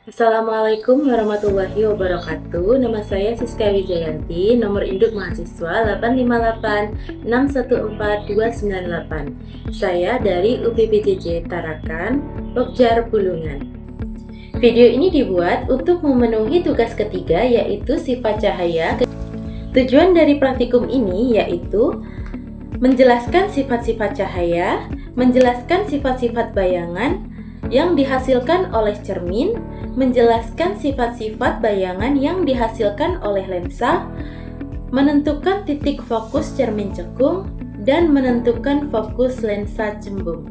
Assalamualaikum warahmatullahi wabarakatuh. Nama saya Siska Wijayanti, nomor induk mahasiswa 858614298. Saya dari UPPJJ Tarakan, Pokjar Bulungan. Video ini dibuat untuk memenuhi tugas ketiga, yaitu sifat cahaya. Tujuan dari praktikum ini yaitu menjelaskan sifat-sifat cahaya, menjelaskan sifat-sifat bayangan yang dihasilkan oleh cermin, menjelaskan sifat-sifat bayangan yang dihasilkan oleh lensa, menentukan titik fokus cermin cekung, dan menentukan fokus lensa cembung.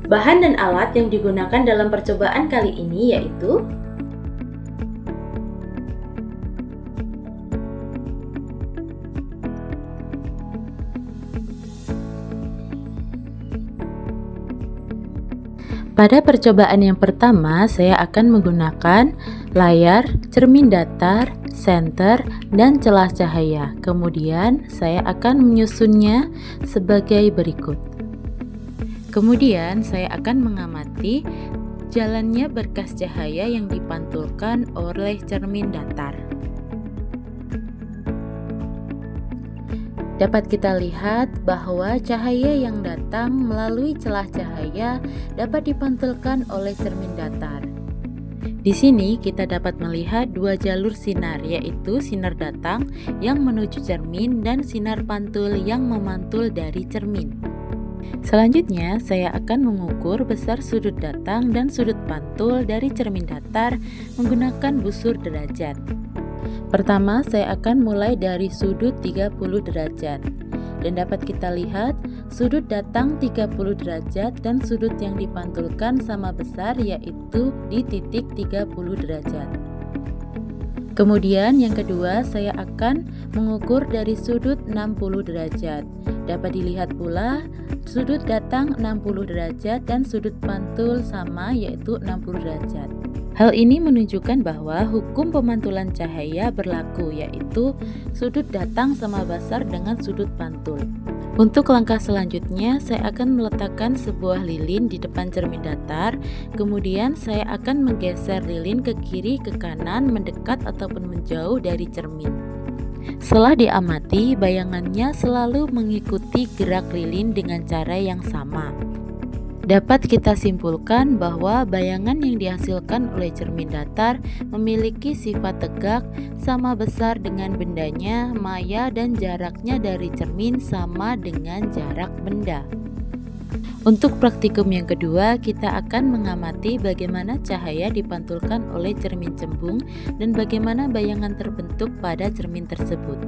Bahan dan alat yang digunakan dalam percobaan kali ini yaitu pada percobaan yang pertama, saya akan menggunakan layar, cermin datar, senter, dan celah cahaya. Kemudian, saya akan menyusunnya sebagai berikut. Kemudian, saya akan mengamati jalannya berkas cahaya yang dipantulkan oleh cermin datar. Dapat kita lihat bahwa cahaya yang datang melalui celah cahaya dapat dipantulkan oleh cermin datar. Di sini kita dapat melihat dua jalur sinar, yaitu sinar datang yang menuju cermin dan sinar pantul yang memantul dari cermin. Selanjutnya, saya akan mengukur besar sudut datang dan sudut pantul dari cermin datar menggunakan busur derajat. Pertama, saya akan mulai dari sudut 30 derajat. Dan dapat kita lihat, sudut datang 30 derajat dan sudut yang dipantulkan sama besar, yaitu di titik 30 derajat. Kemudian yang kedua, saya akan mengukur dari sudut 60 derajat. Dapat dilihat pula, sudut datang 60 derajat dan sudut pantul sama, yaitu 60 derajat. Hal ini menunjukkan bahwa hukum pemantulan cahaya berlaku, yaitu sudut datang sama besar dengan sudut pantul. Untuk langkah selanjutnya, saya akan meletakkan sebuah lilin di depan cermin datar. Kemudian saya akan menggeser lilin ke kiri ke kanan, mendekat ataupun menjauh dari cermin. Setelah diamati, bayangannya selalu mengikuti gerak lilin dengan cara yang sama. Dapat kita simpulkan bahwa bayangan yang dihasilkan oleh cermin datar memiliki sifat tegak, sama besar dengan bendanya, maya, dan jaraknya dari cermin sama dengan jarak benda. Untuk praktikum yang kedua, kita akan mengamati bagaimana cahaya dipantulkan oleh cermin cembung dan bagaimana bayangan terbentuk pada cermin tersebut.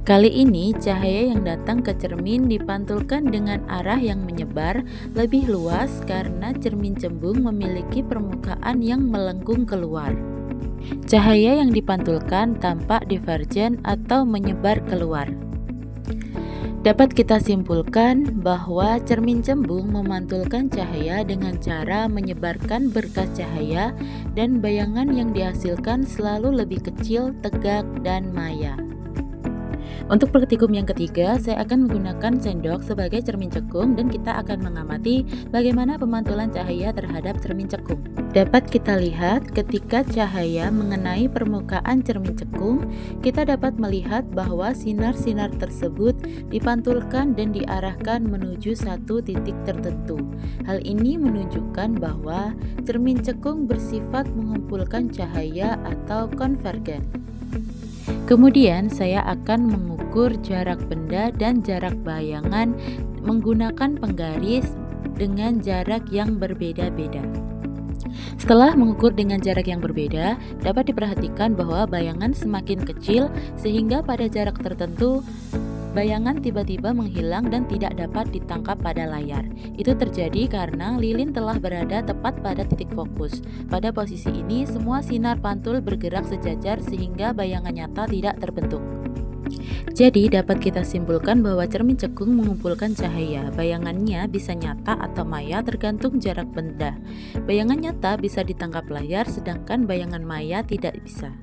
Kali ini, cahaya yang datang ke cermin dipantulkan dengan arah yang menyebar lebih luas karena cermin cembung memiliki permukaan yang melengkung keluar. Cahaya yang dipantulkan tampak divergen atau menyebar keluar. Dapat kita simpulkan bahwa cermin cembung memantulkan cahaya dengan cara menyebarkan berkas cahaya dan bayangan yang dihasilkan selalu lebih kecil, tegak, dan maya. Untuk praktikum yang ketiga, saya akan menggunakan sendok sebagai cermin cekung dan kita akan mengamati bagaimana pemantulan cahaya terhadap cermin cekung. Dapat kita lihat ketika cahaya mengenai permukaan cermin cekung, kita dapat melihat bahwa sinar-sinar tersebut dipantulkan dan diarahkan menuju satu titik tertentu. Hal ini menunjukkan bahwa cermin cekung bersifat mengumpulkan cahaya atau konvergen. Kemudian saya akan mengukur jarak benda dan jarak bayangan menggunakan penggaris dengan jarak yang berbeda-beda. Setelah mengukur dengan jarak yang berbeda, dapat diperhatikan bahwa bayangan semakin kecil sehingga pada jarak tertentu bayangan tiba-tiba menghilang dan tidak dapat ditangkap pada layar. Itu terjadi karena lilin telah berada tepat pada titik fokus. Pada posisi ini, semua sinar pantul bergerak sejajar sehingga bayangan nyata tidak terbentuk. Jadi, dapat kita simpulkan bahwa cermin cekung mengumpulkan cahaya. Bayangannya bisa nyata atau maya tergantung jarak benda. Bayangan nyata bisa ditangkap layar, sedangkan bayangan maya tidak bisa.